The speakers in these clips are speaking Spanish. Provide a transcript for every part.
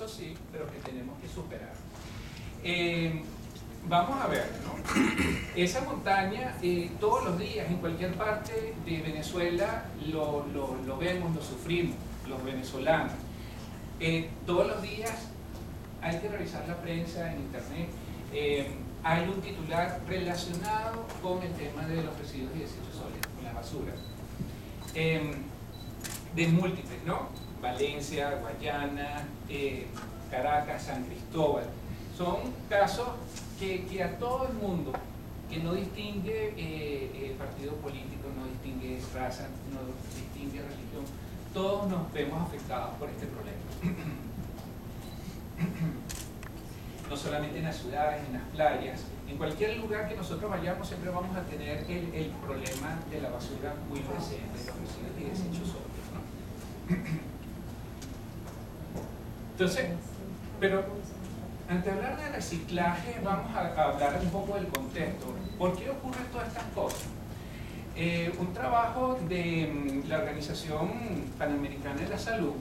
eso sí, pero que tenemos que superar. Vamos a ver, ¿no? Esa montaña, todos los días, en cualquier parte de Venezuela, lo vemos, lo sufrimos, los venezolanos. Todos los días hay que revisar la prensa en internet. Hay un titular relacionado con el tema de los residuos y desechos sólidos, con la basura. De múltiples, ¿no? Valencia, Guayana, Caracas, San Cristóbal. Son casos que a todo el mundo, que no distingue partido político, no distingue raza, no distingue religión, todos nos vemos afectados por este problema. No solamente en las ciudades, en las playas, en cualquier lugar que nosotros vayamos siempre vamos a tener el problema de la basura muy presente, de los residuos y desechos sólidos, ¿no? Entonces, pero antes de hablar de reciclaje vamos a hablar un poco del contexto. ¿Por qué ocurren todas estas cosas? Un trabajo de la Organización Panamericana de la Salud,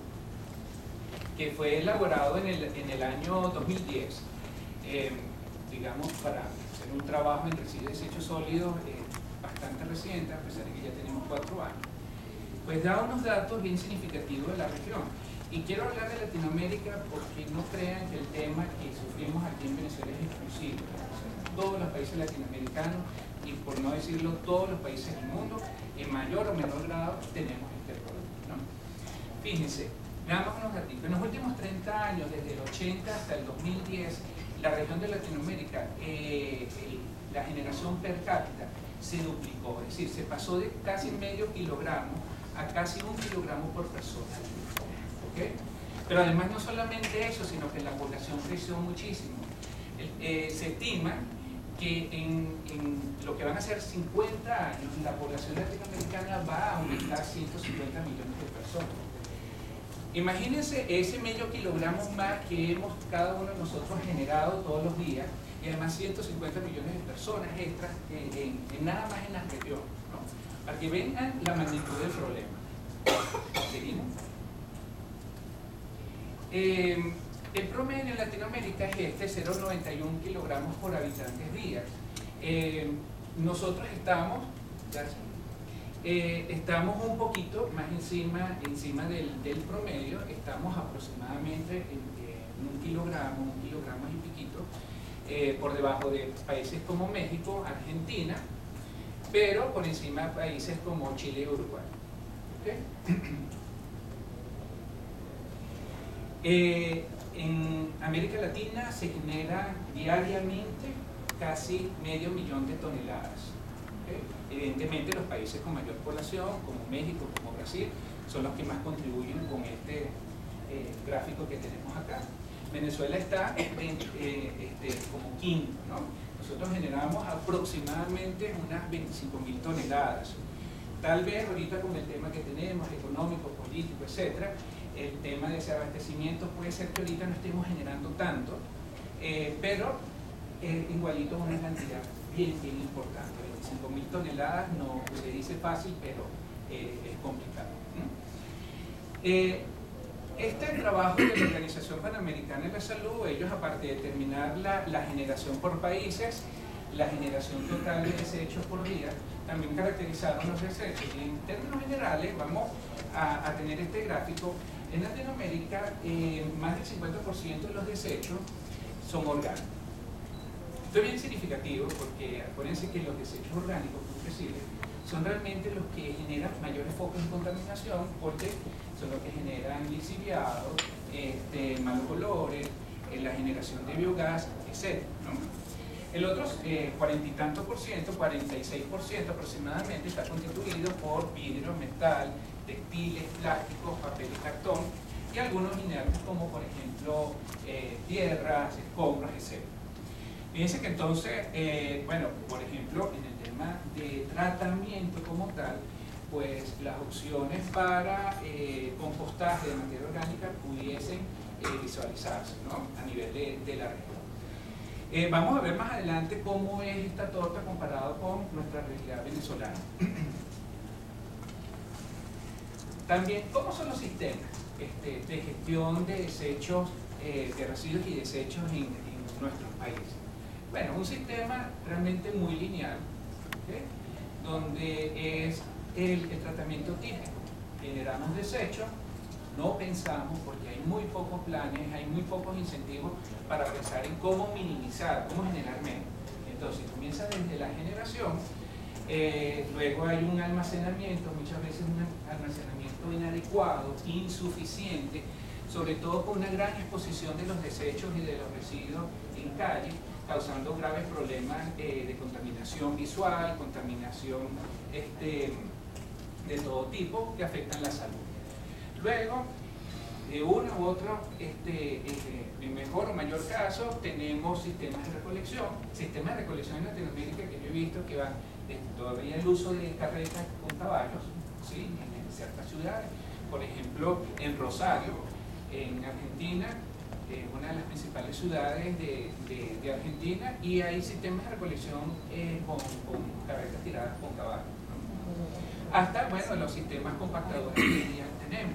que fue elaborado en el año 2010, digamos, para hacer un trabajo en residuos y desechos sólidos bastante reciente, a pesar de que ya tenemos 4 años, pues da unos datos bien significativos de la región. Y quiero hablar de Latinoamérica porque no crean que el tema que sufrimos aquí en Venezuela es exclusivo. O sea, todos los países latinoamericanos, y por no decirlo todos los países del mundo, en mayor o menor grado tenemos este problema, ¿no? Fíjense, veamos unos datos. En los últimos 30 años, desde el 80 hasta el 2010, la región de Latinoamérica, la generación per cápita se duplicó, es decir, se pasó de casi medio kilogramo a casi 1 kilogramo por persona. ¿Okay? Pero además no solamente eso, sino que la población creció muchísimo. Se estima que en lo que van a ser 50 años, la población latinoamericana va a aumentar 150 millones de personas. Imagínense ese medio kilogramo más que hemos cada uno de nosotros generado todos los días, y además 150 millones de personas extras en nada más en la región, ¿no? Para que vean la magnitud del problema. ¿Seguimos? El promedio en Latinoamérica es este, 0,91 kilogramos por habitantes día. Nosotros estamos un poquito más encima del promedio, estamos aproximadamente en 1 kilogramo y piquito, por debajo de países como México, Argentina, pero por encima de países como Chile y Uruguay. ¿Okay? En América Latina se genera diariamente casi 500.000 de toneladas. ¿Okay? Evidentemente los países con mayor población, como México, como Brasil, son los que más contribuyen con este gráfico que tenemos acá. Venezuela está como quinto, ¿no? Nosotros generamos aproximadamente unas 25.000 toneladas. Tal vez ahorita con el tema que tenemos, económico, político, etcétera, el tema de ese abastecimiento puede ser que ahorita no estemos generando tanto, pero igualito es una cantidad bien importante. 25.000 toneladas no se dice fácil, pero es complicado. Este trabajo de la Organización Panamericana de la Salud, ellos aparte de determinar la generación por países, la generación total de desechos por día, también caracterizaron los desechos. Y en términos generales vamos a tener este gráfico. En Latinoamérica, más del 50% de los desechos son orgánicos. Esto es bien significativo porque acuérdense que los desechos orgánicos que reciben son realmente los que generan mayores focos de contaminación, porque son los que generan lixiviados, malos olores, la generación de biogás, etc., ¿no? El otro 40 y tanto por ciento, 46% aproximadamente, está constituido por vidrio, metal, textiles, plásticos, papel y cartón, y algunos inertes como por ejemplo tierras, escombros, etc. Fíjense que entonces, bueno, por ejemplo, en el tema de tratamiento como tal, pues las opciones para compostaje de materia orgánica pudiesen visualizarse, ¿no? A nivel de la región. Vamos a ver más adelante cómo es esta torta comparado con nuestra realidad venezolana. También, ¿cómo son los sistemas de gestión de desechos de residuos y desechos en nuestros países. Bueno, un sistema realmente muy lineal, ¿okay? Donde es el tratamiento típico. Generamos desechos, no pensamos, porque hay muy pocos planes, hay muy pocos incentivos para pensar en cómo minimizar, cómo generar menos. Entonces comienza desde la generación, luego hay un almacenamiento, muchas veces un almacenamiento inadecuado, insuficiente, sobre todo con una gran exposición de los desechos y de los residuos en calle, causando graves problemas de contaminación visual, contaminación de todo tipo que afectan la salud. Luego, de uno u otro, en mejor o mayor caso, tenemos sistemas de recolección. Sistemas de recolección en Latinoamérica que yo he visto que van todavía el uso de carretas con caballos, ¿sí? En ciertas ciudades. Por ejemplo, en Rosario, en Argentina, una de las principales ciudades de Argentina, y hay sistemas de recolección con carretas tiradas con caballos, ¿no? Hasta, bueno, los sistemas compactadores que ya tenemos,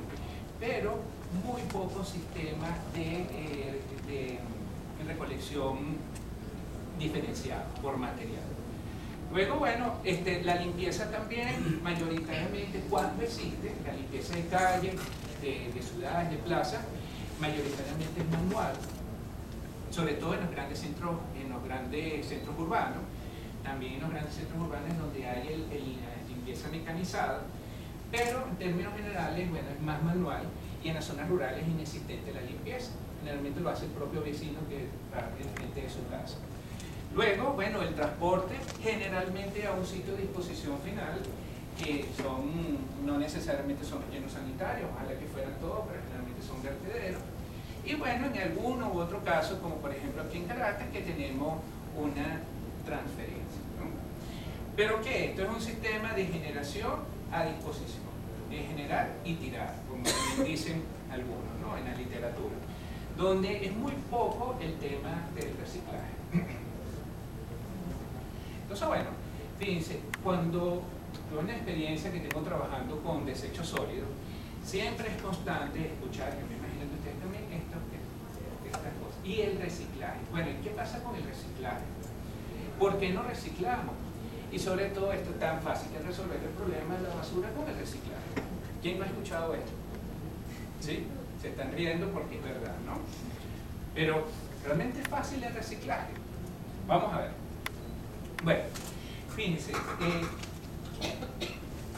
pero muy pocos sistemas de recolección diferenciada por material. Luego, bueno, la limpieza también, mayoritariamente, cuando existe, la limpieza de calles, de ciudades, de plazas, mayoritariamente es manual, sobre todo en los grandes centros urbanos, también en los grandes centros urbanos donde hay la limpieza mecanizada, pero en términos generales, bueno, es más manual, y en las zonas rurales es inexistente la limpieza. Generalmente lo hace el propio vecino que está frente de su casa. Luego, bueno, el transporte, generalmente a un sitio de disposición final, que no necesariamente son rellenos sanitarios, ojalá que fueran todos, pero generalmente son vertederos. Y bueno, en alguno u otro caso, como por ejemplo aquí en Caracas, que tenemos una transferencia, ¿no? Pero ¿qué? Esto es un sistema de generación a disposición, de generar y tirar, como dicen algunos, ¿no? En la literatura, donde es muy poco el tema del reciclaje. Entonces, bueno, fíjense, cuando yo en la experiencia que tengo trabajando con desechos sólidos, siempre es constante escuchar, que me imagino que ustedes también, estas cosas. Y el reciclaje. Bueno, ¿y qué pasa con el reciclaje? ¿Por qué no reciclamos? Y sobre todo esto es tan fácil de resolver el problema de la basura con el reciclaje. ¿Quién no ha escuchado esto? ¿Sí? Se están riendo porque es verdad, ¿no? Pero realmente es fácil el reciclaje. Vamos a ver. Bueno, fíjense,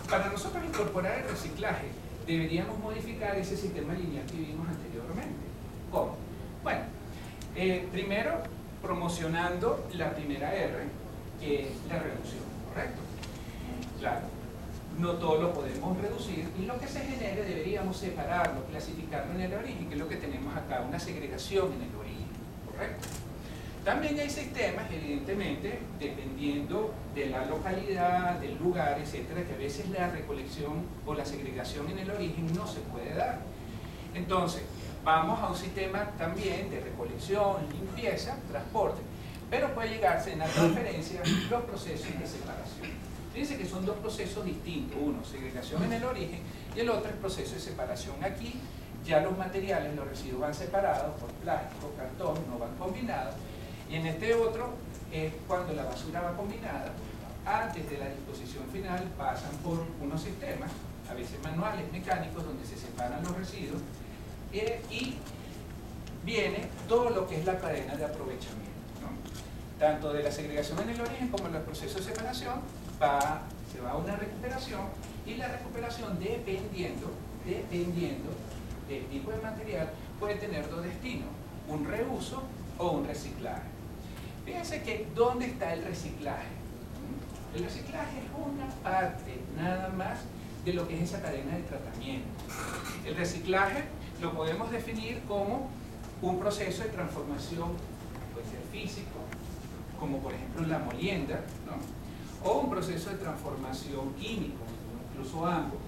para nosotros incorporar el reciclaje deberíamos modificar ese sistema lineal que vimos anteriormente. ¿Cómo? Bueno, primero promocionando la primera R, que es la reducción, ¿correcto? Claro, no todo lo podemos reducir, y lo que se genere deberíamos separarlo, clasificarlo en el origen, que es lo que tenemos acá, una segregación en el origen, ¿correcto? También hay sistemas, evidentemente, dependiendo de la localidad, del lugar, etcétera, que a veces la recolección o la segregación en el origen no se puede dar. Entonces, vamos a un sistema también de recolección, limpieza, transporte, pero puede llegarse en la transferencia los procesos de separación. Fíjense que son dos procesos distintos, uno, segregación en el origen, y el otro es proceso de separación. Aquí ya los materiales, los residuos van separados por plástico, cartón, no van combinados. Y en este otro es cuando la basura va combinada, antes de la disposición final pasan por unos sistemas, a veces manuales, mecánicos, donde se separan los residuos, y viene todo lo que es la cadena de aprovechamiento, ¿no? Tanto de la segregación en el origen como en el proceso de separación, se va a una recuperación, y la recuperación, dependiendo del tipo de material, puede tener dos destinos, un reuso o un reciclaje. Fíjense que ¿dónde está el reciclaje? El reciclaje es una parte nada más de lo que es esa cadena de tratamiento. El reciclaje lo podemos definir como un proceso de transformación, puede ser físico, como por ejemplo la molienda, ¿no? O un proceso de transformación químico, incluso ambos,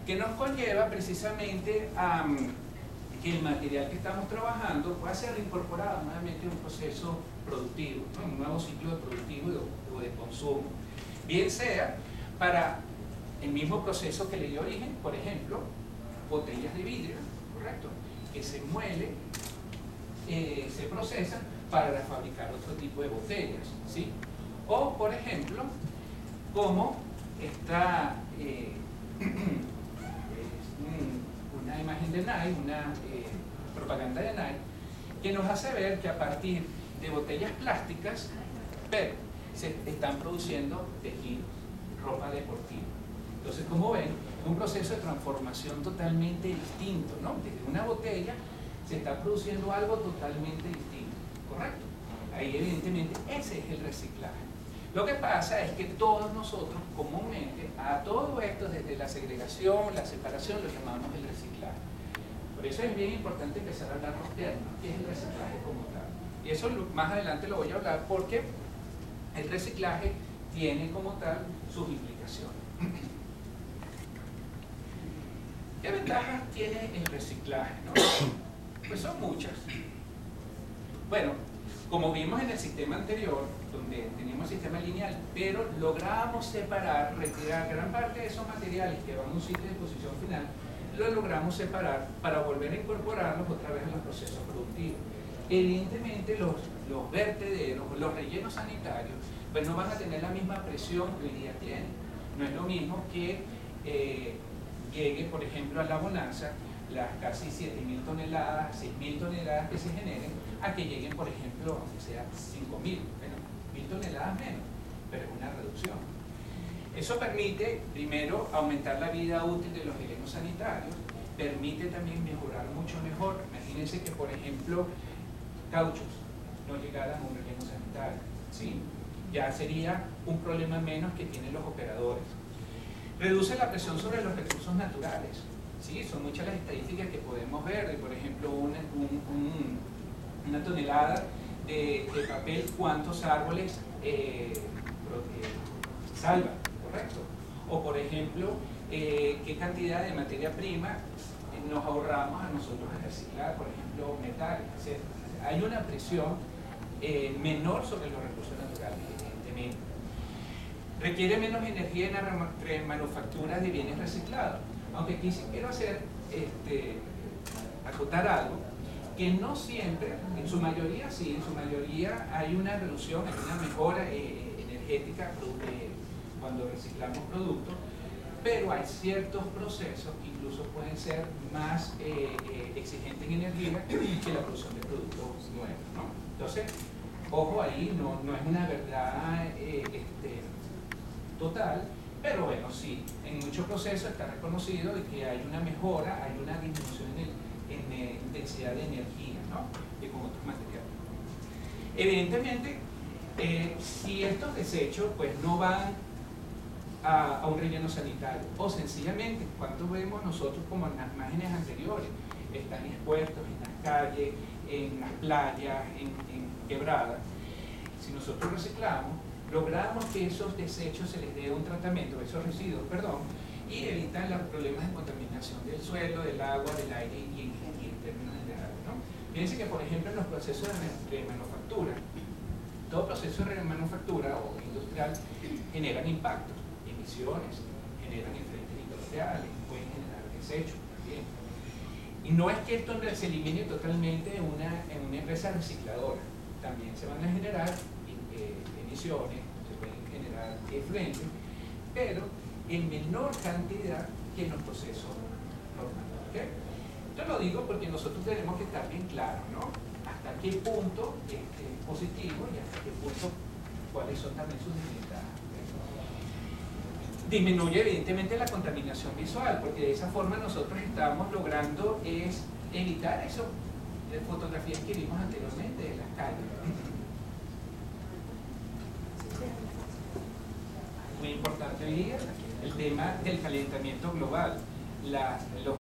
que nos conlleva precisamente a que el material que estamos trabajando pueda ser reincorporado nuevamente en un proceso productivo, ¿no? Un nuevo ciclo productivo o de consumo. Bien sea para el mismo proceso que le dio origen, por ejemplo, botellas de vidrio, ¿correcto? Que se muele procesan para fabricar otro tipo de botellas, ¿sí? O, por ejemplo, como esta una imagen de Nike, una propaganda de Nike, que nos hace ver que a partir de botellas plásticas, pero se están produciendo tejidos, ropa deportiva. Entonces, como ven, es un proceso de transformación totalmente distinto, ¿no? Desde una botella se está produciendo algo totalmente distinto, ¿correcto? Ahí evidentemente ese es el reciclaje. Lo que pasa es que todos nosotros comúnmente a todo esto, desde la segregación, la separación, lo llamamos el reciclaje. Por eso es bien importante empezar a hablar los términos, qué es el reciclaje como tal. Y eso más adelante lo voy a hablar porque el reciclaje tiene como tal sus implicaciones. ¿Qué ventajas tiene el reciclaje, no? Pues son muchas. Bueno, como vimos en el sistema anterior, donde teníamos sistema lineal, pero logramos separar, retirar gran parte de esos materiales que van a un sitio de disposición final, lo logramos separar para volver a incorporarlos otra vez en los procesos productivos. Evidentemente los vertederos, los rellenos sanitarios, pues no van a tener la misma presión que hoy día tienen. No es lo mismo que llegue, por ejemplo, a la Bonanza las casi 7.000 toneladas, 6.000 toneladas que se generen, a que lleguen, por ejemplo, aunque sea 5.000, bueno, 1.000 toneladas menos, pero es una reducción. Eso permite, primero, aumentar la vida útil de los rellenos sanitarios, permite también mejorar mucho mejor. Imagínense que, por ejemplo, cauchos no llegaran a un relleno sanitario, ¿sí? Ya sería un problema menos que tienen los operadores. Reduce la presión sobre los recursos naturales, ¿sí? Son muchas las estadísticas que podemos ver, de, por ejemplo, una tonelada de papel, cuántos árboles salva, ¿correcto? O, por ejemplo, qué cantidad de materia prima nos ahorramos a nosotros al reciclar, por ejemplo, metales, etc. Hay una presión menor sobre los recursos naturales, evidentemente. Requiere menos energía en la remanufactura de bienes reciclados. Aunque aquí sí quiero acotar algo, que no siempre, en su mayoría sí, en su mayoría hay una reducción, hay una mejora energética cuando reciclamos productos, pero hay ciertos procesos que incluso pueden ser más exigentes en energía que la producción de productos nuevos, ¿no? Entonces, ojo ahí, no es una verdad total, pero bueno, sí, en muchos procesos está reconocido de que hay una mejora, hay una disminución en intensidad de energía, ¿no? Que con otros materiales. Evidentemente, si estos desechos pues no van a un relleno sanitario, o sencillamente, cuando vemos nosotros como en las imágenes anteriores, están expuestos en las calles, en las playas, en quebradas, si nosotros reciclamos, logramos que esos desechos se les dé un tratamiento, esos residuos, perdón, y evitan los problemas de contaminación del suelo, del agua, del aire y en términos generales, ¿no? Fíjense que, por ejemplo, en los procesos de manufactura, todo proceso de manufactura o industrial generan impactos, emisiones, generan efectos industriales, pueden generar desechos también. Y no es que esto se elimine totalmente en una empresa recicladora, también se van a generar emisiones, se pueden generar efluentes, pero en menor cantidad que en los procesos normales. ¿Okay? Yo lo digo porque nosotros tenemos que estar bien claros, ¿no? Hasta qué punto es positivo y hasta qué punto cuáles son también sus desventajas. Disminuye evidentemente la contaminación visual, porque de esa forma nosotros estamos logrando evitar eso de fotografías que vimos anteriormente de las calles. Muy importante hoy día el tema del calentamiento global. Los